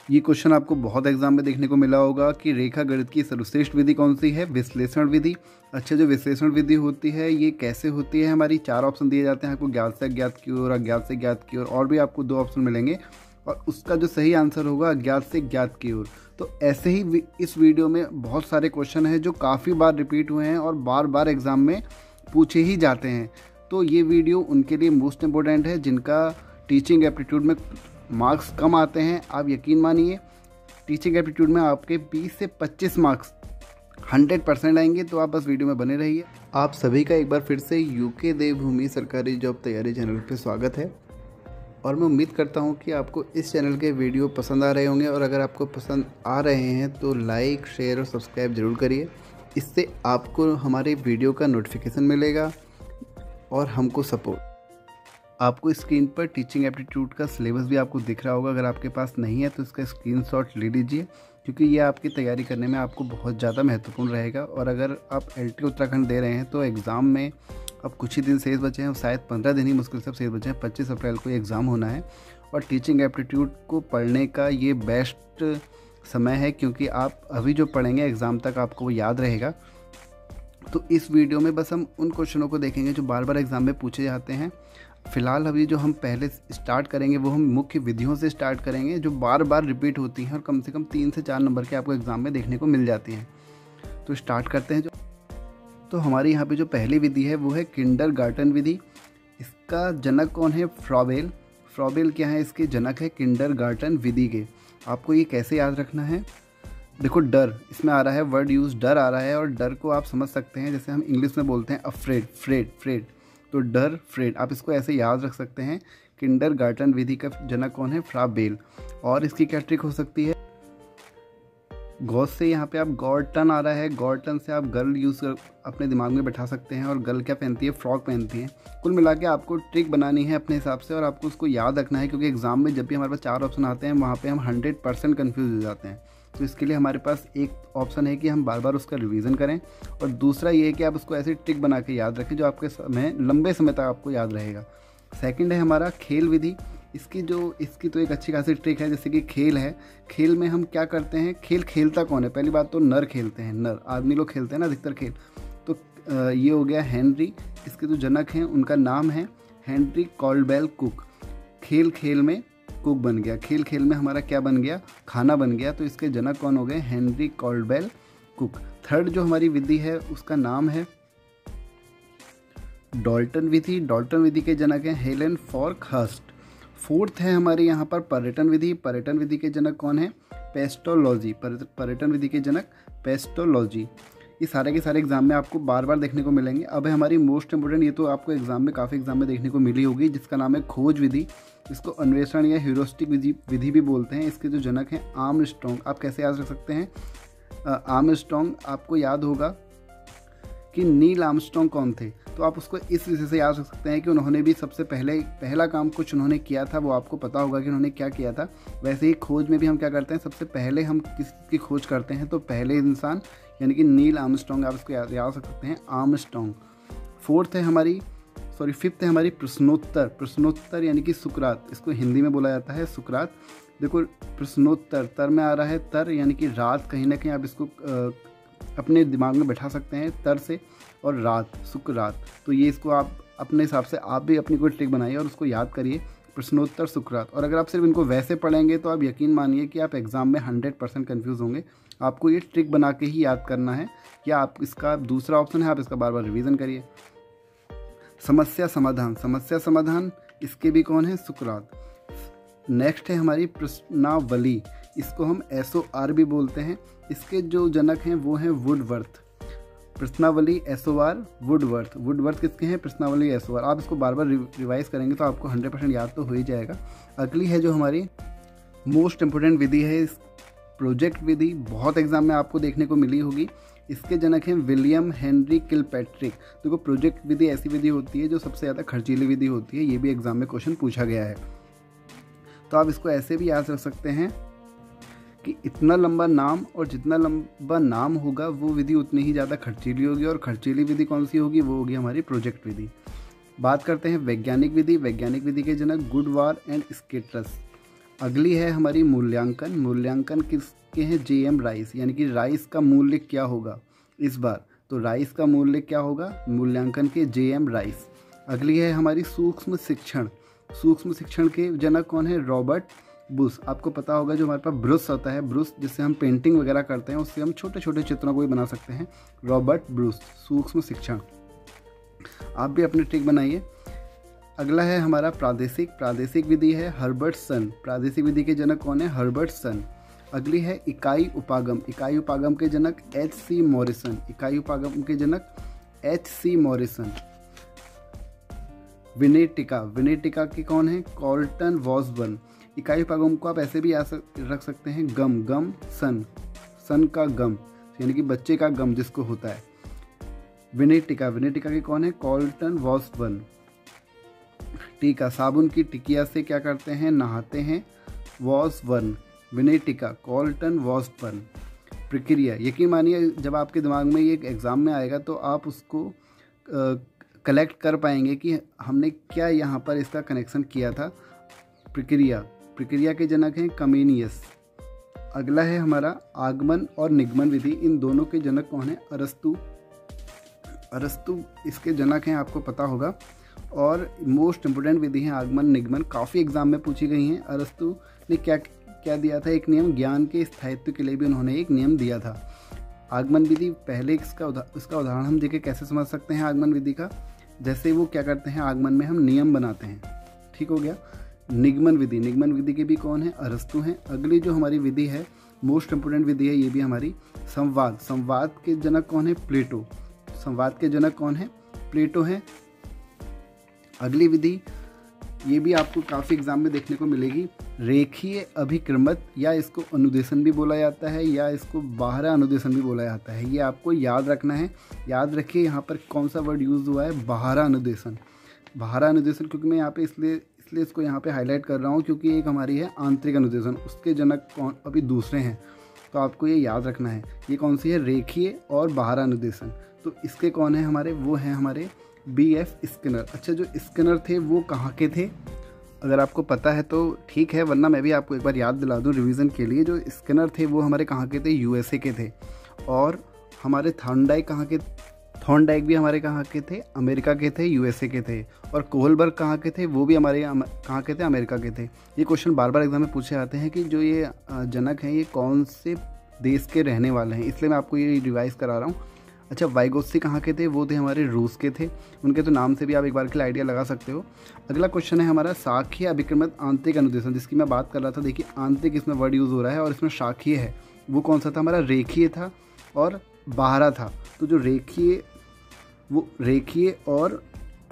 ये क्वेश्चन आपको बहुत एग्जाम में देखने को मिला होगा कि रेखा गणित की सर्वश्रेष्ठ विधि कौन सी है? विश्लेषण विधि। अच्छा, जो विश्लेषण विधि होती है ये कैसे होती है? हमारी 4 ऑप्शन दिए जाते हैं आपको, ज्ञात से अज्ञात की ओर, अज्ञात से ज्ञात की ओर, और भी आपको 2 ऑप्शन मिलेंगे और उसका जो सही आंसर होगा अज्ञात से ज्ञात की ओर। तो ऐसे ही इस वीडियो में बहुत सारे क्वेश्चन हैं जो काफ़ी बार रिपीट हुए हैं और बार बार एग्ज़ाम में पूछे ही जाते हैं। तो ये वीडियो उनके लिए मोस्ट इम्पोर्टेंट है जिनका टीचिंग एप्टीट्यूड में मार्क्स कम आते हैं। आप यकीन मानिए, टीचिंग एप्टीट्यूड में आपके 20 से 25 मार्क्स 100% आएंगे। तो आप बस वीडियो में बने रहिए। आप सभी का एक बार फिर से यूके देवभूमि सरकारी जॉब तैयारी चैनल पे स्वागत है और मैं उम्मीद करता हूँ कि आपको इस चैनल के वीडियो पसंद आ रहे होंगे और अगर आपको पसंद आ रहे हैं तो लाइक, शेयर और सब्सक्राइब ज़रूर करिए। इससे आपको हमारे वीडियो का नोटिफिकेशन मिलेगा और हमको सपोर्ट। आपको स्क्रीन पर टीचिंग एप्टीट्यूड का सिलेबस भी आपको दिख रहा होगा। अगर आपके पास नहीं है तो इसका स्क्रीनशॉट ले लीजिए क्योंकि ये आपकी तैयारी करने में आपको बहुत ज़्यादा महत्वपूर्ण रहेगा। और अगर आप LT उत्तराखंड दे रहे हैं तो एग्ज़ाम में अब कुछ ही दिन शेष बचे हैं, शायद 15 दिन ही मुश्किल से शेष बचे हैं। 25 अप्रैल को एग्ज़ाम होना है और टीचिंग एप्टीट्यूड को पढ़ने का ये बेस्ट समय है क्योंकि आप अभी जो पढ़ेंगे एग्ज़ाम तक आपको वो याद रहेगा। तो इस वीडियो में बस हम उन क्वेश्चनों को देखेंगे जो बार बार एग्ज़ाम में पूछे जाते हैं। फ़िलहाल अभी जो हम पहले स्टार्ट करेंगे वो हम मुख्य विधियों से स्टार्ट करेंगे जो बार बार रिपीट होती हैं और कम से कम 3 से 4 नंबर के आपको एग्ज़ाम में देखने को मिल जाती हैं। तो स्टार्ट करते हैं। तो हमारी यहाँ पे जो पहली विधि है वो है किंडरगार्टन विधि। इसका जनक कौन है? फ्रॉबेल। फ्रॉबेल क्या है? इसके जनक है किंडरगार्टन विधि के। आपको ये कैसे याद रखना है? देखो, डर इसमें आ रहा है, वर्ड यूज़ डर आ रहा है और डर को आप समझ सकते हैं जैसे हम इंग्लिश में बोलते हैं अफ्रेड, फ्रेड। तो डर, फ्रेड, आप इसको ऐसे याद रख सकते हैं। किंडरगार्टन विधि का जनक कौन है? फ्रॉबेल। और इसकी क्या ट्रिक हो सकती है? गॉड से यहाँ पे आप गॉर्टन आ रहा है, गॉर्टन से आप गर्ल यूज़ कर अपने दिमाग में बैठा सकते हैं और गर्ल क्या पहनती है? फ्रॉक पहनती है। कुल मिला के आपको ट्रिक बनानी है अपने हिसाब से और आपको उसको याद रखना है क्योंकि एग्ज़ाम में जब भी हमारे पास 4 ऑप्शन आते हैं वहाँ पे हम 100% कन्फ्यूज़ हो जाते हैं। तो इसके लिए हमारे पास एक ऑप्शन है कि हम बार बार उसका रिवीजन करें और दूसरा ये है कि आप उसको ऐसी ट्रिक बना के याद रखें जो आपके लंबे समय तक आपको याद रहेगा। सेकंड है हमारा खेल विधि। इसकी तो एक अच्छी खासी ट्रिक है। जैसे कि खेल है, खेल में हम क्या करते हैं? खेल खेलता कौन है? पहली बात तो नर खेलते हैं, नर आदमी लोग खेलते हैं ना अधिकतर खेल। तो ये हो गया हेनरी। इसके जो जनक हैं उनका नाम है हेनरी कॉल्डवेल कुक। खेल में कुक बन गया, खेल में हमारा क्या बन गया? खाना बन गया। तो इसके जनक कौन हो गए? Henry Caldwell cook. थर्ड जो हमारी विधि है उसका नाम है डाल्टन विधि। डाल्टन विधि के जनक हैं हेलेन फॉर्कहर्स्ट। फोर्थ है हमारे यहाँ पर पर्यटन विधि। पर्यटन विधि के जनक कौन है? पेस्टोलॉजी। पर्यटन विधि के जनक पेस्टोलॉजी। ये सारे के सारे एग्जाम में आपको बार बार देखने को मिलेंगे। अब है हमारी मोस्ट इंपोर्टेंट, ये तो आपको काफ़ी एग्जाम में देखने को मिली होगी, जिसका नाम है खोज विधि। इसको अन्वेषण या ह्यूरिस्टिक विधि भी बोलते हैं। इसके जो जनक हैं आर्मस्ट्रॉन्ग। आप कैसे याद रख सकते हैं? आर्मस्ट्रॉन्ग आपको याद होगा कि नील आर्मस्ट्रॉन्ग कौन थे, तो आप उसको इस विषय से याद रख सकते हैं कि उन्होंने भी सबसे पहला काम कुछ उन्होंने किया था, वो आपको पता होगा कि उन्होंने क्या किया था। वैसे ही खोज में भी हम क्या करते हैं? सबसे पहले हम किसकी खोज करते हैं? तो पहले इंसान यानी कि नील आर्मस्ट्रॉन्ग। आप इसको याद रख सकते हैं, आर्मस्ट्रॉन्ग। फिफ्थ है हमारी प्रश्नोत्तर यानी कि सुकरात। इसको हिंदी में बोला जाता है सुकरात। देखो, प्रश्नोत्तर, तर में आ रहा है तर यानी कि रात। कहीं ना कहीं आप इसको अपने दिमाग में बैठा सकते हैं तर से, और रात, सुकरात। तो ये इसको आप अपने हिसाब से आप भी अपनी कोई ट्रिक बनाइए और उसको याद करिए, प्रश्नोत्तर, सुकरात। और अगर आप सिर्फ इनको वैसे पढ़ेंगे तो आप यकीन मानिए कि आप एग्ज़ाम में 100% कन्फ्यूज़ होंगे। आपको ये ट्रिक बना के ही याद करना है, या आप इसका दूसरा ऑप्शन है आप इसका बार बार रिवीजन करिए। समस्या समाधान, इसके भी कौन है? सुकरात। नेक्स्ट है हमारी प्रश्नावली। इसको हम SOR भी बोलते हैं। इसके जो जनक हैं वो हैं वुडवर्थ। प्रश्नावली, SOR, वुडवर्थ किसके हैं? प्रश्नावली, SOR। आप इसको बार बार रिवाइज करेंगे तो आपको 100% याद तो हो ही जाएगा। अगली है जो हमारी मोस्ट इम्पोर्टेंट विधि है, प्रोजेक्ट विधि। बहुत एग्जाम में आपको देखने को मिली होगी। इसके जनक हैं विलियम हेनरी किलपैट्रिक। देखो, प्रोजेक्ट विधि ऐसी विधि होती है जो सबसे ज़्यादा खर्चीली विधि होती है। ये भी एग्जाम में क्वेश्चन पूछा गया है। तो आप इसको ऐसे भी याद रख सकते हैं कि इतना लंबा नाम, और जितना लंबा नाम होगा वो विधि उतनी ही ज़्यादा खर्चीली होगी, और खर्चीली विधि कौन सी होगी? वो होगी हमारी प्रोजेक्ट विधि। बात करते हैं वैज्ञानिक विधि। वैज्ञानिक विधि के जनक गुडवार एंड स्केटरस। अगली है हमारी मूल्यांकन। मूल्यांकन किसके हैं? JM राइस, यानी कि राइस का मूल्य क्या होगा इस बार, तो राइस का मूल्य क्या होगा मूल्यांकन के? JM rice. अगली है हमारी सूक्ष्म शिक्षण। सूक्ष्म शिक्षण के जनक कौन है? Robert Bruce. आपको पता होगा जो हमारे पास ब्रश होता है, ब्रश जिससे हम पेंटिंग वगैरह करते हैं, उससे हम छोटे छोटे चित्रों को भी बना सकते हैं। रॉबर्ट ब्रूस, सूक्ष्म शिक्षण। आप भी अपनी ट्रिक बनाइए। अगला है हमारा प्रादेशिक। प्रादेशिक विधि है हर्बर्ट सन। प्रादेशिक विधि के जनक कौन है? हर्बर्ट सन। अगली है इकाई उपागम। इकाई उपागम के जनक HC मॉरिसन। इकाई उपागम के जनक HC मॉरिसन। विनेटिका। विनेटिका के कौन है? कॉल्टन वॉसबर्न। इकाई उपागम को आप ऐसे भी रख सकते हैं गम। गम सन, सन का गम, यानी कि बच्चे का गम जिसको होता है। विनेटिका। विनेटिका के कौन है? कॉल्टन वॉसबर्न। टीका। साबुन की टिकिया से क्या करते हैं? नहाते हैं। वॉसबर्न। विनेटिका, कॉल्टन वॉसबर्न। प्रक्रिया। यकीन मानिए जब आपके दिमाग में ये एग्ज़ाम में आएगा तो आप उसको कलेक्ट कर पाएंगे कि हमने क्या यहाँ पर इसका कनेक्शन किया था। प्रक्रिया। प्रक्रिया के जनक हैं कमेनियस। अगला है हमारा आगमन और निगमन विधि। इन दोनों के जनक कौन है? अरस्तु। अरस्तु इसके जनक हैं, आपको पता होगा। और मोस्ट इम्पोर्टेंट विधि है आगमन निगमन, काफ़ी एग्जाम में पूछी गई हैं। अरस्तु ने क्या दिया था? एक नियम, ज्ञान के स्थायित्व के लिए भी उन्होंने एक नियम दिया था। आगमन विधि, पहले इसका उदाहरण हम देखें कैसे समझ सकते हैं आगमन विधि का। जैसे वो क्या करते हैं, आगमन में हम नियम बनाते हैं, ठीक हो गया। निगमन विधि। निगमन विधि के भी कौन है? अरस्तु हैं। अगली जो हमारी विधि है, मोस्ट इम्पोर्टेंट विधि है, ये भी हमारी संवाद। संवाद के जनक कौन है? प्लेटो। संवाद के जनक कौन है? प्लेटो हैं। अगली विधि, ये भी आपको काफ़ी एग्जाम में देखने को मिलेगी, रेखीय अभिक्रमत, या इसको अनुदेशन भी बोला जाता है, या इसको बाहरा अनुदेशन भी बोला जाता है। ये आपको याद रखना है। याद रखिए यहाँ पर कौन सा वर्ड यूज़ हुआ है? बाहरा अनुदेशन। बाहरा अनुदेशन, क्योंकि मैं यहाँ पे इसलिए इसको यहाँ पे हाईलाइट कर रहा हूँ क्योंकि एक हमारी है आंतरिक अनुदेशन, उसके जनक कौन अभी दूसरे हैं, तो आपको ये याद रखना है। ये कौन सी है? रेखीय और बाहरा अनुदेशन। तो इसके कौन है हमारे? वो हैं हमारे BF स्किनर। अच्छा, जो स्किनर थे वो कहाँ के थे? अगर आपको पता है तो ठीक है, वरना मैं भी आपको एक बार याद दिला दूं रिवीजन के लिए। जो स्किनर थे वो हमारे कहाँ के थे? USA के थे। और हमारे थॉर्नडाइक कहाँ के? थॉर्नडाइक भी हमारे कहाँ के थे? अमेरिका के थे, USA के थे। और कोहलबर्ग कहाँ के थे? वो भी हमारे कहाँ के थे? अमेरिका के थे। ये क्वेश्चन बार बार एग्जाम में पूछे जाते हैं कि जो ये जनक हैं ये कौन से देश के रहने वाले हैं, इसलिए मैं आपको ये रिवाइज करा रहा हूँ। अच्छा, वाइगोत्स्की कहाँ के थे? वो थे हमारे रूस के थे। उनके तो नाम से भी आप एक बार के लिए आइडिया लगा सकते हो। अगला क्वेश्चन है हमारा शाखीय अभिक्रमत आंतरिक अनुदेशन, जिसकी मैं बात कर रहा था। देखिए आंतरिक इसमें वर्ड यूज़ हो रहा है और इसमें शाखीय है। वो कौन सा था हमारा? रेखीय था और बाहरा था। तो जो रेखीय, वो रेखीय और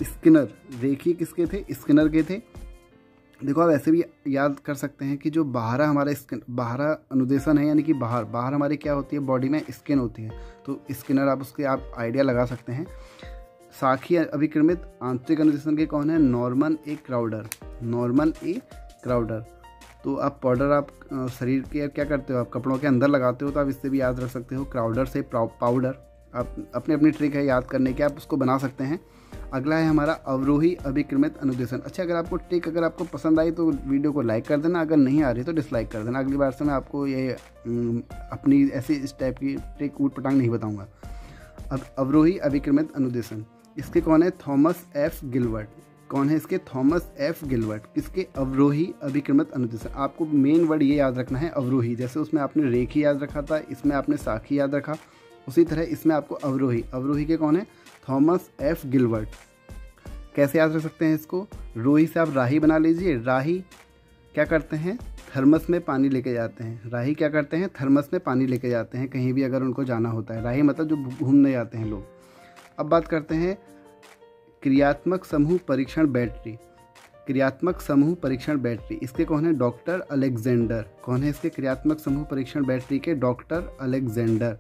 स्किनर, रेखीय किसके थे? स्किनर के थे। देखो आप ऐसे भी याद कर सकते हैं कि जो बाहरा हमारा बाहरा अनुदेशन है, यानी कि बाहर हमारी क्या होती है? बॉडी में स्किन होती है, तो स्किनर आप उसके आप आइडिया लगा सकते हैं। शाखीय अभिक्रमित आंतरिक अनुदेशन के कौन है? नॉर्मन ए क्राउडर। नॉर्मन ए क्राउडर। तो आप पाउडर, आप शरीर के क्या करते हो? आप कपड़ों के अंदर लगाते हो, तो आप इससे भी याद रख सकते हो। क्राउडर से पाउडर। आप अपनी ट्रिक है याद करने की, आप उसको बना सकते हैं। अगला है हमारा अवरोही अभिक्रमित अनुदेशन। अच्छा, अगर आपको ट्रिक पसंद आई तो वीडियो को लाइक कर देना, अगर नहीं आ रही तो डिसलाइक कर देना। अगली बार से मैं आपको ये अपनी ऐसी इस टाइप की ट्रिक ऊट पटांग नहीं बताऊंगा। अब अवरोही अभिक्रमित अनुदेशन, इसके कौन है? Thomas F Gilbert. कौन है इसके? Thomas F Gilbert. किसके? अवरोही अभिक्रमित अनुदेशन। आपको मेन वर्ड ये याद रखना है, अवरोही। जैसे उसमें आपने रेखी याद रखा था, इसमें आपने शाखी याद रखा, उसी तरह इसमें आपको अवरोही। अवरोही के कौन है? Thomas F Gilbert. कैसे याद रख सकते हैं इसको? रोही से आप राही बना लीजिए। राही क्या करते हैं? थर्मस में पानी लेके जाते हैं। राही क्या करते हैं? थर्मस में पानी लेके जाते हैं कहीं भी अगर उनको जाना होता है। राही मतलब जो घूमने जाते हैं लोग। अब बात करते हैं क्रियात्मक समूह परीक्षण बैटरी। क्रियात्मक समूह परीक्षण बैटरी, इसके कौन है? Doctor Alexander. कौन है इसके? क्रियात्मक समूह परीक्षण बैटरी के डॉक्टर अलेक्जेंडर।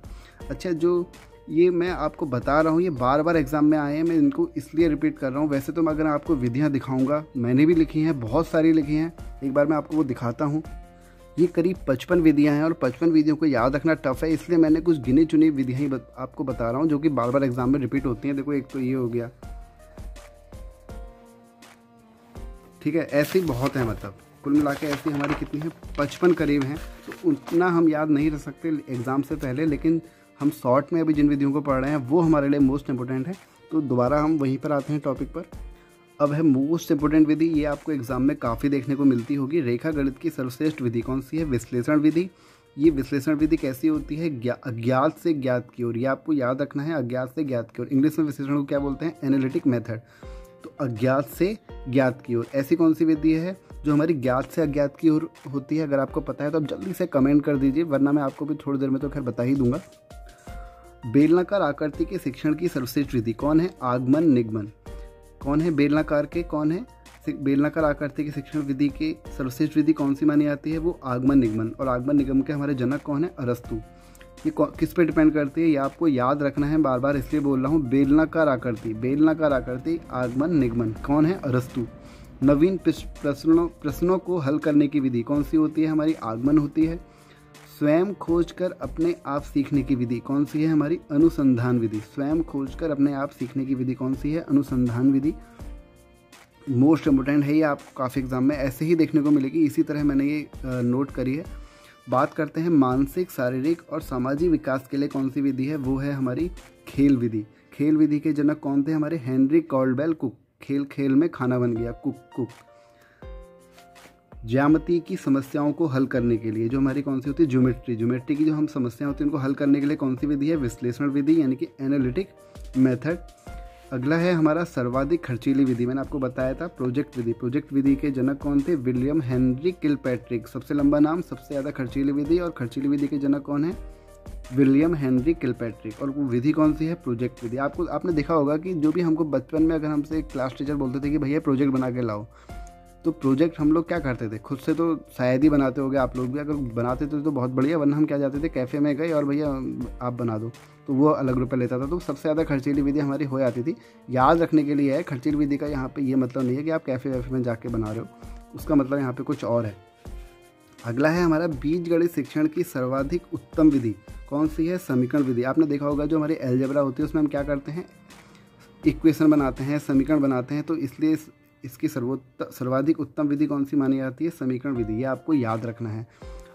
अच्छा, जो ये मैं आपको बता रहा हूँ ये बार बार एग्जाम में आए हैं, मैं इनको इसलिए रिपीट कर रहा हूँ। वैसे तो मैं अगर आपको विधियाँ दिखाऊंगा, मैंने भी लिखी हैं, बहुत सारी लिखी हैं, एक बार मैं आपको वो दिखाता हूँ। ये करीब 55 विधियाँ हैं और 55 विधियों को याद रखना टफ है, इसलिए मैंने कुछ गिनी चुनी विधियाँ ही आपको बता रहा हूँ जो कि बार बार एग्जाम में रिपीट होती हैं। देखो, एक तो ये हो गया, ठीक है, ऐसे ही बहुत है। मतलब कुल मिला के ऐसी हमारी कितनी है 55 करीब हैं। तो उतना हम याद नहीं रख सकते एग्ज़ाम से पहले, लेकिन हम शॉर्ट में अभी जिन विधियों को पढ़ रहे हैं वो हमारे लिए मोस्ट इंपॉर्टेंट है। तो दोबारा हम वहीं पर आते हैं टॉपिक पर। अब है मोस्ट इंपॉर्टेंट विधि, ये आपको एग्जाम में काफ़ी देखने को मिलती होगी। रेखा गणित की सर्वश्रेष्ठ विधि कौन सी है? विश्लेषण विधि। ये विश्लेषण विधि कैसी होती है? अज्ञात से ज्ञात की ओर, ये आपको याद रखना है, अज्ञात से ज्ञात की ओर। इंग्लिश में विश्लेषण को क्या बोलते हैं? Analytic method. तो अज्ञात से ज्ञात की ओर ऐसी कौन सी विधि है जो हमारी ज्ञात से अज्ञात की ओर होती है? अगर आपको पता है तो आप जल्दी से कमेंट कर दीजिए, वरना मैं आपको भी थोड़ी देर में तो खैर बता ही दूंगा। बेलनाकार आकृति के शिक्षण की सर्वश्रेष्ठ विधि कौन है? आगमन निगमन। कौन है बेलनाकार के? कौन है बेलनाकार आकृति के शिक्षण विधि की सर्वश्रेष्ठ विधि कौन सी मानी जाती है? वो आगमन निगमन। और आगमन निगम के हमारे जनक कौन है? अरस्तु। ये किस पे डिपेंड करती है? ये आपको याद रखना है, बार बार इसलिए बोल रहा हूँ। बेलनाकार आकृति, बेलनाकार आकृति, आगमन निगमन। कौन है? अरस्तु। नवीन प्रश्नों को हल करने की विधि कौन सी होती है? हमारी आगमन होती है। स्वयं खोजकर अपने आप सीखने की विधि कौन सी है? हमारी अनुसंधान विधि। स्वयं खोजकर अपने आप सीखने की विधि कौन सी है? अनुसंधान विधि। मोस्ट इम्पोर्टेंट है ये, आपको काफ़ी एग्जाम में ऐसे ही देखने को मिलेगी, इसी तरह मैंने ये नोट करी है। बात करते हैं मानसिक, शारीरिक और सामाजिक विकास के लिए कौन सी विधि है? वो है हमारी खेल विधि। खेल विधि के जनक कौन थे? हमारे हेनरी कॉल्डवेल कुक। खेल खेल में खाना बन गया, कुक। ज्यामिति की समस्याओं को हल करने के लिए जो हमारी कौन सी होती है? ज्योमेट्री की जो हम समस्याएं होती हैं उनको हल करने के लिए कौन सी विधि है? विश्लेषण विधि, यानी कि एनालिटिक मेथड। अगला है हमारा सर्वाधिक खर्चीली विधि, मैंने आपको बताया था प्रोजेक्ट विधि। प्रोजेक्ट विधि के जनक कौन थे? William Henry Kilpatrick. सबसे लंबा नाम, सबसे ज़्यादा खर्चीली विधि। और खर्चीली विधि के जनक कौन है? William Henry Kilpatrick. और वो विधि कौन सी है? प्रोजेक्ट विधि। आपने देखा होगा कि जो भी हमको बचपन में अगर हमसे क्लास टीचर बोलते थे कि भैया प्रोजेक्ट बना के लाओ, तो प्रोजेक्ट हम लोग क्या करते थे? खुद से तो शायद ही बनाते होगे आप लोग भी, अगर बनाते थे तो बहुत बढ़िया, वरना हम क्या जाते थे कैफ़े में गए और भैया आप बना दो, तो वो अलग रुपये लेता था। तो सबसे ज़्यादा खर्चीली विधि हमारी हो जाती थी। याद रखने के लिए है, खर्चीली विधि का यहाँ पे ये मतलब नहीं है कि आप कैफ़े वैफे में जाके बना रहे हो, उसका मतलब यहाँ पे कुछ और है। अगला है हमारा बीजगणित शिक्षण की सर्वाधिक उत्तम विधि कौन सी है? समीकरण विधि। आपने देखा होगा जो हमारी अलजेब्रा होती है उसमें हम क्या करते हैं? इक्वेशन बनाते हैं, समीकरण बनाते हैं, तो इसलिए इसकी सर्वाधिक उत्तम विधि कौन सी मानी जाती है? समीकरण विधि। ये आपको याद रखना है।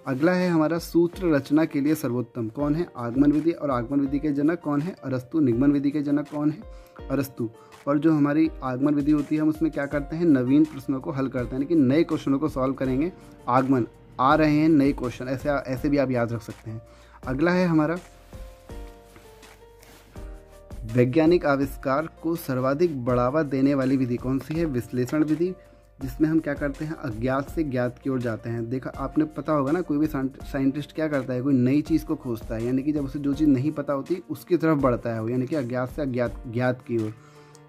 अगला है हमारा सूत्र रचना के लिए सर्वोत्तम कौन है? आगमन विधि। और आगमन विधि के जनक कौन है? अरस्तु। निगमन विधि के जनक कौन है? अरस्तु। और जो हमारी आगमन विधि होती है हम उसमें क्या करते हैं? नवीन प्रश्नों को हल करते हैं, यानी कि नए क्वेश्चनों को सॉल्व करेंगे। आगमन, आ रहे हैं नए क्वेश्चन, ऐसे भी आप याद रख सकते हैं। अगला है हमारा वैज्ञानिक आविष्कार को सर्वाधिक बढ़ावा देने वाली विधि कौन सी है? विश्लेषण विधि, जिसमें हम क्या करते हैं? अज्ञात से ज्ञात की ओर जाते हैं। देखा आपने, पता होगा ना, कोई भी साइंटिस्ट क्या करता है? कोई नई चीज़ को खोजता है, यानी कि जब उसे जो चीज़ नहीं पता होती उसकी तरफ बढ़ता है वो, यानी कि अज्ञात से ज्ञात की ओर।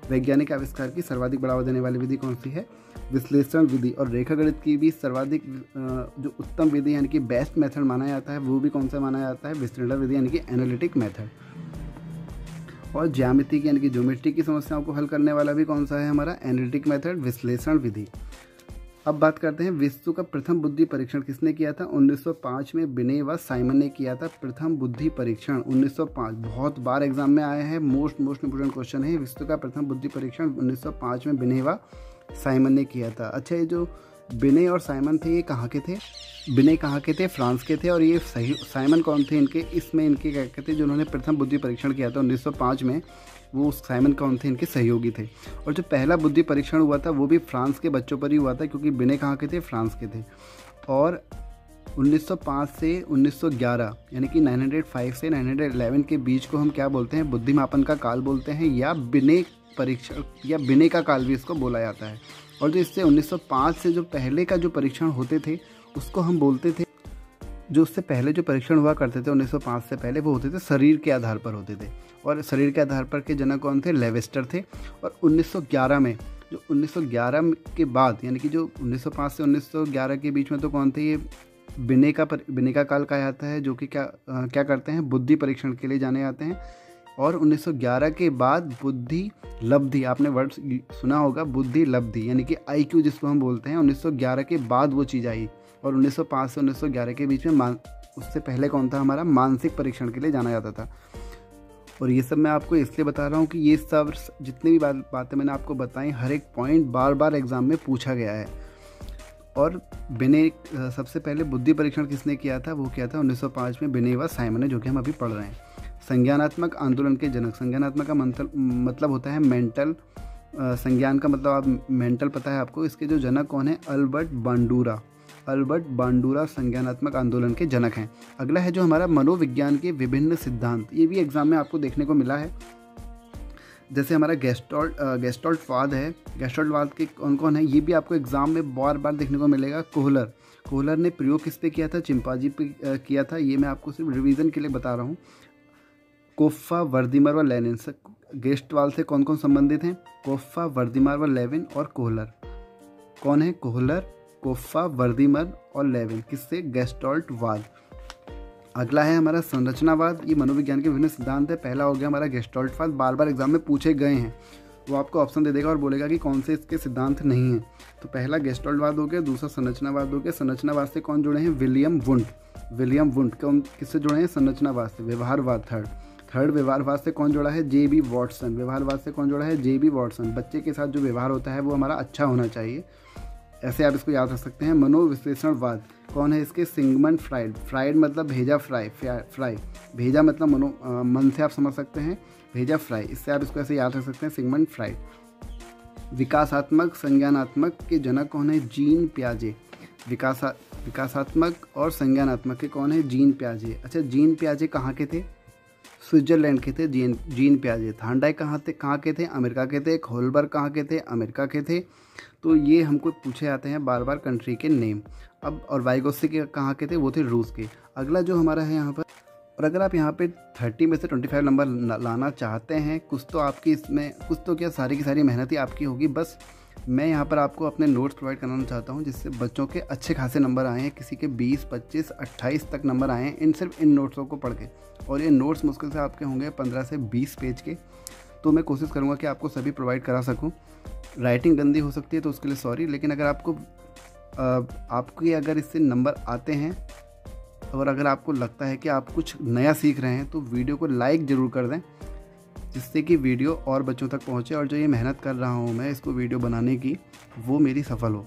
वैज्ञानिक आविष्कार की सर्वाधिक बढ़ावा देने वाली विधि कौन सी है? विश्लेषण विधि। और रेखा गणित की भी सर्वाधिक जो उत्तम विधि यानी कि बेस्ट मेथड माना जाता है वो भी कौन सा माना जाता है? विश्लेषण विधि, यानी कि एनालिटिक मेथड। और ज्यामिति की यानी कि ज्योमेट्री की समस्याओं को हल करने वाला भी कौन सा है? हमारा एनालिटिक मेथड, विश्लेषण विधि। अब बात करते हैं विश्व का प्रथम बुद्धि परीक्षण किसने किया था? 1905 में बिने व साइमन ने किया था प्रथम बुद्धि परीक्षण। 1905 बहुत बार एग्जाम में आया है, मोस्ट इंपोर्टेंट क्वेश्चन है। विश्व का प्रथम बुद्धि परीक्षण 1905 में बिने व साइमन ने किया था। अच्छा, ये जो बिने और साइमन थे ये कहाँ के थे? बिने कहाँ के थे? फ्रांस के थे। और ये सही साइमन कौन थे इनके? इसमें इनके क्या कहते हैं, जो उन्होंने प्रथम बुद्धि परीक्षण किया था 1905 में, वो साइमन कौन थे? इनके सहयोगी थे। और जो पहला बुद्धि परीक्षण हुआ था वो भी फ्रांस के बच्चों पर ही हुआ था, क्योंकि बिने कहाँ के थे? फ्रांस के थे। और 1905 से 1911 यानी कि 905 से 911 के बीच को हम क्या बोलते हैं? बुद्धिमापन का काल बोलते हैं, या बिने परीक्षण या बिने का काल भी इसको बोला जाता है। और जो इससे 1905 से जो पहले का जो परीक्षण होते थे उसको हम बोलते थे, जो उससे पहले जो परीक्षण हुआ करते थे 1905 से पहले, वो होते थे शरीर के आधार पर होते थे। और शरीर के आधार पर के जनक कौन थे? लेवेस्टर थे। और 1911 में, जो 1911 के बाद यानी कि जो 1905 से 1911 के बीच में तो कौन थे? ये बिने का काल कहा जाता है, जो कि क्या करते हैं? बुद्धि परीक्षण के लिए जाने जाते हैं। और 1911 के बाद बुद्धि लब्धि, आपने वर्ड सुना होगा, बुद्धि लब्धि यानी कि IQ जिसको हम बोलते हैं, 1911 के बाद वो चीज़ आई। और 1905 से 1911 के बीच में उससे पहले कौन था? हमारा मानसिक परीक्षण के लिए जाना जाता था। और ये सब मैं आपको इसलिए बता रहा हूँ कि ये सब जितनी भी बातें मैंने आपको बताई, हर एक पॉइंट बार बार एग्जाम में पूछा गया है। और बिने सबसे पहले बुद्धि परीक्षण किसने किया था? वो किया था 1905 में बिने व साइमन ने, जो कि हम अभी पढ़ रहे हैं। संज्ञानात्मक आंदोलन के जनक, संज्ञानात्मक का मतलब होता है मेंटल, संज्ञान का मतलब आप मेंटल पता है आपको। इसके जो जनक कौन है? अल्बर्ट बांडुरा। अल्बर्ट बांडुरा संज्ञानात्मक आंदोलन के जनक हैं। अगला है जो हमारा मनोविज्ञान के विभिन्न सिद्धांत, ये भी एग्जाम में आपको देखने को मिला है। जैसे हमारा गेस्टॉल्टवाद है, गेस्टॉल्टवाद के कौन कौन है, ये भी आपको एग्जाम में बार बार देखने को मिलेगा। कोहलर ने प्रयोग किस पे किया था? चिंपांजी पे किया था। ये मैं आपको सिर्फ रिवीजन के लिए बता रहा हूँ। कोफ्फा, वर्दीमर व लेनिन से गेस्टवाल से कौन कौन संबंधित हैं? कोफ्फा, वर्दीमर व लेविन और कोहलर। कौन है? कोहलर, कोफ्फा, वर्दीमर और लेविन। किससे? गेस्टॉल्टवाद। अगला है हमारा संरचनावाद। ये मनोविज्ञान के विभिन्न सिद्धांत है। पहला हो गया हमारा गेस्टॉल्टवाद, बार बार एग्जाम में पूछे गए हैं। वो आपको ऑप्शन दे देगा और बोलेगा कि कौन से इसके सिद्धांत नहीं हैं। तो पहला गेस्टॉल्टवाद हो गया, दूसरा संरचनावाद हो गया। संरचनावाद से कौन जुड़े हैं? William wound. कौन किससे जुड़े हैं? संरचनावाद से। व्यवहारवाद थर्ड व्यवहारवाद से कौन जुड़ा है? जे.बी. वॉटसन। व्यवहारवाद से कौन जुड़ा है? जे.बी. वॉटसन। बच्चे के साथ जो व्यवहार होता है वो हमारा अच्छा होना चाहिए, ऐसे आप इसको याद रख सकते हैं। मनोविश्लेषणवाद कौन है इसके? सिगमंड फ्राइड मतलब भेजा फ्राई, भेजा मतलब मन से आप समझ सकते हैं, भेजा फ्राई, इससे आप इसको ऐसे याद रख सकते हैं, सिगमंड फ्राइड। विकासात्मक संज्ञानात्मक के जनक कौन है? जीन पियाजे। विकासात्मक और संज्ञानात्मक के कौन है? जीन पियाजे। अच्छा, जीन पियाजे कहाँ के थे? स्विट्जरलैंड के थे जीन पियाजे। थांडाइक कहाँ के थे? अमेरिका के थे। होलबर्ग कहाँ के थे? अमेरिका के थे। तो ये हमको पूछे जाते हैं बार बार कंट्री के नेम। अब और वाइगोत्स्की के कहाँ के थे? वो थे रूस के। अगला जो हमारा है यहाँ पर, और अगर आप यहाँ पे 30 में से 25 नंबर लाना चाहते हैं, कुछ तो आपकी इसमें, कुछ तो क्या सारी की सारी मेहनत ही आपकी होगी। बस मैं यहाँ पर आपको अपने नोट्स प्रोवाइड कराना चाहता हूँ, जिससे बच्चों के अच्छे खासे नंबर आए हैं। किसी के 20, 25, 28 तक नंबर आए हैं सिर्फ इन नोट्सों को पढ़ के। और ये नोट्स मुश्किल से आपके होंगे 15 से 20 पेज के। तो मैं कोशिश करूँगा कि आपको सभी प्रोवाइड करा सकूँ। राइटिंग गंदी हो सकती है तो उसके लिए सॉरी, लेकिन अगर आपके अगर इससे नंबर आते हैं और अगर आपको लगता है कि आप कुछ नया सीख रहे हैं तो वीडियो को लाइक ज़रूर कर दें, जिससे कि वीडियो और बच्चों तक पहुंचे और जो ये मेहनत कर रहा हूं मैं इसको वीडियो बनाने की, वो मेरी सफल हो।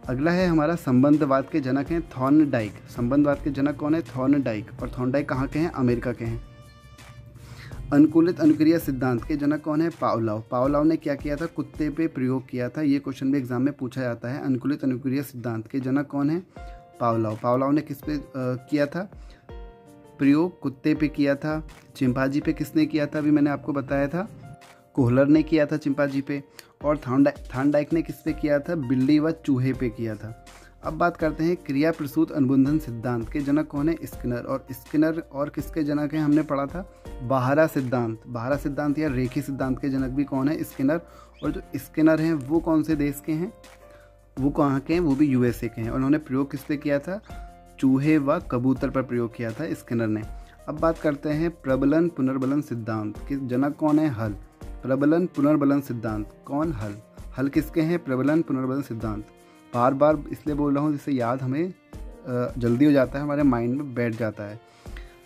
अगला है हमारा संबंधवाद के जनक हैं थॉर्नडाइक। संबंधवाद के जनक कौन है? थॉर्नडाइक। और थॉर्नडाइक कहाँ के हैं? अमेरिका के हैं। अनुकूलित अनुक्रिया सिद्धांत के जनक कौन है? पावलोव ने क्या किया था? कुत्ते पे प्रयोग किया था। ये क्वेश्चन भी एग्जाम में पूछा जाता है। अनुकूलित अनुक्रिया सिद्धांत के जनक कौन है? पावलोव ने किस पे किया था प्रयोग? कुत्ते पे किया था। चिंपांजी पे किसने किया था? अभी मैंने आपको बताया था, कोहलर ने किया था चिंपांजी पे। और थॉर्नडाइक ने किस पे किया था? बिल्ली व चूहे पे किया था। अब बात करते हैं क्रिया प्रसूत अनुबंधन सिद्धांत के जनक कौन है? स्किनर। और किसके जनक हैं? हमने पढ़ा था बाहरा सिद्धांत या रेखी सिद्धांत के जनक भी कौन है? स्किनर। और जो स्किनर हैं वो कौन से देश के हैं? वो कहाँ के हैं? वो भी यूएसए के हैं। उन्होंने प्रयोग किस पे किया था? चूहे व कबूतर पर प्रयोग किया था स्किनर ने। अब बात करते हैं प्रबलन पुनर्बलन सिद्धांत के जनक कौन है? हल। प्रबलन पुनर्बलन सिद्धांत कौन? हल किसके हैं? प्रबलन पुनर्बलन सिद्धांत। बार बार इसलिए बोल रहा हूँ जिससे याद हमें जल्दी हो जाता है, हमारे माइंड में बैठ जाता है।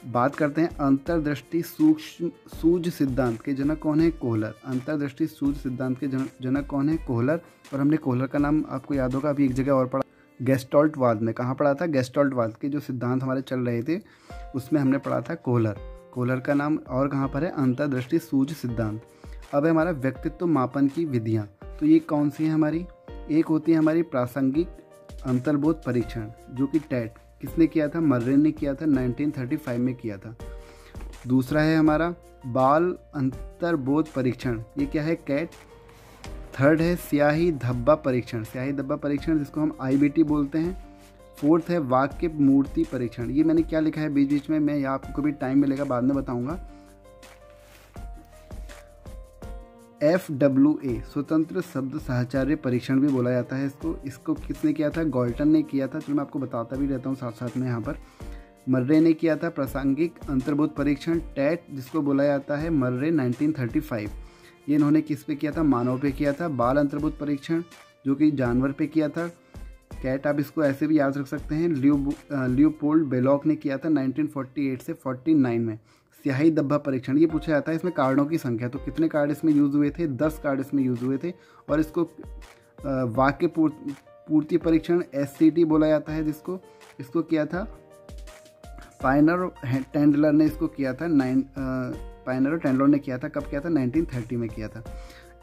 बात करते हैं अंतर्दृष्टि सूझ सिद्धांत के जनक कौन है? कोहलर। अंतर्दृष्टि सूझ सिद्धांत के जनक कौन है? कोहलर। और हमने कोहलर का नाम आपको याद होगा अभी एक जगह और पढ़ा, गेस्टॉल्टवाद में। कहाँ पढ़ा था? गेस्टॉल्टवाद के जो सिद्धांत हमारे चल रहे थे उसमें हमने पढ़ा था कोहलर का नाम। और कहाँ पर है? अंतर्दृष्टि सूझ सिद्धांत। अब है हमारा व्यक्तित्व मापन की विधियाँ। तो ये कौन सी है हमारी? एक होती है हमारी प्रासंगिक अंतर्बोध परीक्षण, जो कि टेट किसने किया था? मर्रे ने किया था, 1935 में किया था। दूसरा है हमारा बाल अंतर्बोध परीक्षण, ये क्या है? कैट। थर्ड है स्याही धब्बा परीक्षण, जिसको हम IBT बोलते हैं। फोर्थ है वाक्य मूर्ति परीक्षण। ये मैंने क्या लिखा है बीच बीच में, मैं आपको कभी टाइम मिलेगा बाद में बताऊंगा। FWA स्वतंत्र शब्द साहचर्य परीक्षण भी बोला जाता है इसको किसने किया था? गॉल्टन ने किया था। चलो मैं आपको बताता भी रहता हूँ साथ साथ में। यहाँ पर मर्रे ने किया था प्रासंगिक अंतर्बोध परीक्षण टेट, जिसको बोला जाता है मर्रे 1935। ये इन्होंने किस पे किया था? मानव पे किया था। बाल अंतर्बोध परीक्षण जो कि जानवर पे किया था कैट, आप इसको ऐसे भी याद रख सकते हैं, लियोपोल्ड बेलॉक ने किया था 1948 से 49 में। स्याही धब्बा परीक्षण ये पूछा जाता है, इसमें कार्डों की संख्या, तो कितने कार्ड इसमें यूज़ हुए थे? 10 कार्ड इसमें यूज़ हुए थे। और इसको वाक्य पूर्ति परीक्षण SCT बोला जाता है जिसको, इसको किया था पाइनर टेंडलर ने, इसको किया था पाइनर और टेंडलर ने किया था। कब किया था? 1930 में किया था।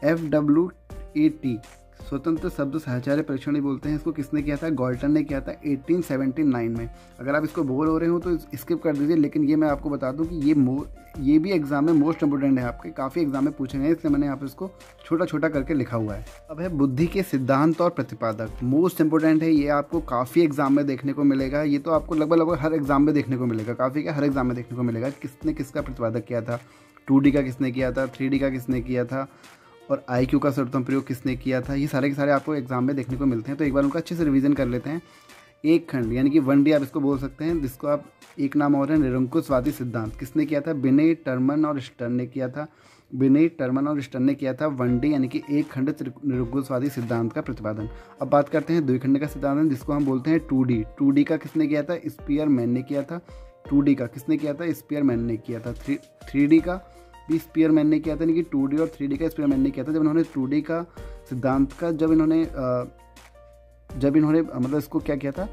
FWAT स्वतंत्र शब्द साहचर्य परीक्षण भी बोलते हैं, इसको किसने किया था? गॉल्टन ने किया था 1879 में। अगर आप इसको बोर हो रहे हो तो स्किप कर दीजिए, लेकिन ये मैं आपको बता दूं कि ये भी एग्जाम में मोस्ट इंपोर्टेंट है, आपके काफ़ी एग्जाम में पूछे गए हैं, इसलिए मैंने यहाँ पे इसको छोटा छोटा करके लिखा हुआ है। अब है बुद्धि के सिद्धांत और प्रतिपादक, मोस्ट इंपोर्टेंट है, ये आपको काफ़ी एग्जाम में देखने को मिलेगा। ये तो आपको लगभग हर एग्जाम में देखने को मिलेगा, काफ़ी क्या हर एग्जाम में देखने को मिलेगा। किसने किसका प्रतिपादक किया था, 2D का किसने किया था, 3D का किसने किया था, और IQ का सर्वोत्तम प्रयोग किसने किया था, ये सारे के सारे आपको एग्जाम में देखने को मिलते हैं। तो एक बार उनका अच्छे से रिवीजन कर लेते हैं। एक खंड यानी कि 1D आप इसको बोल सकते हैं, जिसको आप एक नाम और है निरंकुशवादी सिद्धांत, किसने किया था? बिने, टर्मन और स्टर्न ने किया था। बिने, टर्मन और स्टर्न ने किया था 1D यानी कि एक खंड निरंकुशवादी सिद्धांत का प्रतिपादन। अब बात करते हैं द्विखंड का सिद्धांत, जिसको हम बोलते हैं 2D। 2D का किसने किया था? स्पीयरमैन ने किया था। 2D का किसने किया था? स्पीयरमैन ने किया था। 3D का भी स्पीयरमैन ने किया था, यानी कि 2D और 3D का स्पीयरमैन ने किया था। जब इन्होंने 2D का सिद्धांत का जब इन्होंने मतलब इसको क्या किया था,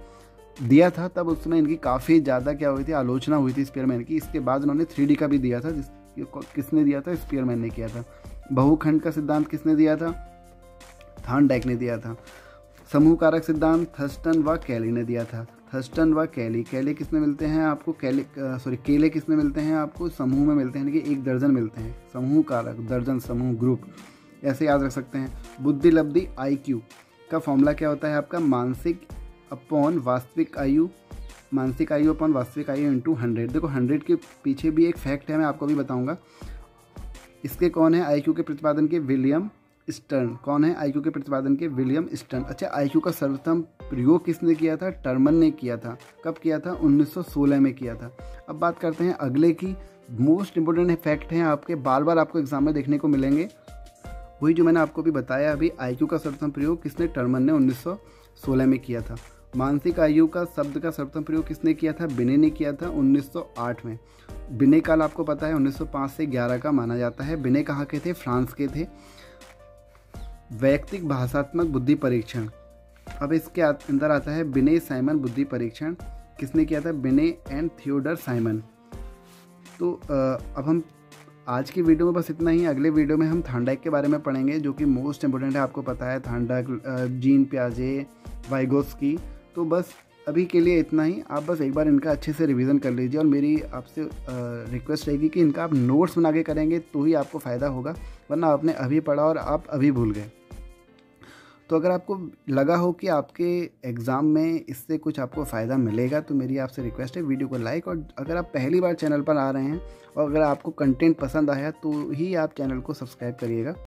दिया था, तब उस समय इनकी काफ़ी ज़्यादा क्या हुई थी, आलोचना हुई थी स्पीयरमैन की। इसके बाद इन्होंने 3D का भी दिया था, किसने दिया था? स्पीयरमैन ने किया था। बहुखंड का सिद्धांत किसने दिया था? थॉर्नडाइक ने दिया था। समूह कारक सिद्धांत थर्स्टन व कैली ने दिया था। थर्स्टन व कैली, कैले किसमें मिलते हैं आपको? केले किसमें मिलते हैं आपको? समूह में मिलते हैं, यानी कि एक दर्जन मिलते हैं। समूह कारक, दर्जन, समूह, ग्रुप, ऐसे याद रख सकते हैं। बुद्धि लब्धि IQ का फॉर्मूला क्या होता है आपका? मानसिक अपॉन वास्तविक आयु, मानसिक आयु अपॉन वास्तविक आयु इंटू 100। देखो 100 के पीछे भी एक फैक्ट है, मैं आपको भी बताऊंगा। इसके कौन है IQ के प्रतिपादन के? William stern. कौन है IQ के प्रतिपादन के? William stern. अच्छा, IQ का सर्वोत्तम प्रयोग किसने किया था? टर्मन ने किया था। कब किया था? 1916 में किया था। अब बात करते हैं अगले की, मोस्ट इंपोर्टेंट फैक्ट हैं आपके, बार बार आपको एग्जाम में देखने को मिलेंगे, वही जो मैंने आपको भी बताया अभी। IQ का सर्वोत्तम प्रयोग किसने? टर्मन ने 1916 में किया था। मानसिक आयु का शब्द का सर्वोत्तम प्रयोग किसने किया था? बिने ने किया था 1908 में। बिने काल आपको पता है 1905 से 11 का माना जाता है। बिने कहाँ के थे? फ्रांस के थे। वैयक्तिक भाषात्मक बुद्धि परीक्षण, अब इसके अंदर आता है बिने साइमन बुद्धि परीक्षण, किसने किया था? बिने एंड थियोडर साइमन। तो अब हम आज की वीडियो में बस इतना ही। अगले वीडियो में हम थॉर्नडाइक के बारे में पढ़ेंगे, जो कि मोस्ट इंपोर्टेंट है, आपको पता है थॉर्नडाइक, जीन पियाजे, वाइगोत्स्की। तो बस अभी के लिए इतना ही। आप बस एक बार इनका अच्छे से रिवीजन कर लीजिए, और मेरी आपसे रिक्वेस्ट रहेगी कि इनका आप नोट्स बना के करेंगे तो ही आपको फ़ायदा होगा, वरना आपने अभी पढ़ा और आप अभी भूल गए। तो अगर आपको लगा हो कि आपके एग्ज़ाम में इससे कुछ आपको फ़ायदा मिलेगा, तो मेरी आपसे रिक्वेस्ट है वीडियो को लाइक, और अगर आप पहली बार चैनल पर आ रहे हैं और अगर आपको कंटेंट पसंद आया तो ही आप चैनल को सब्सक्राइब करिएगा।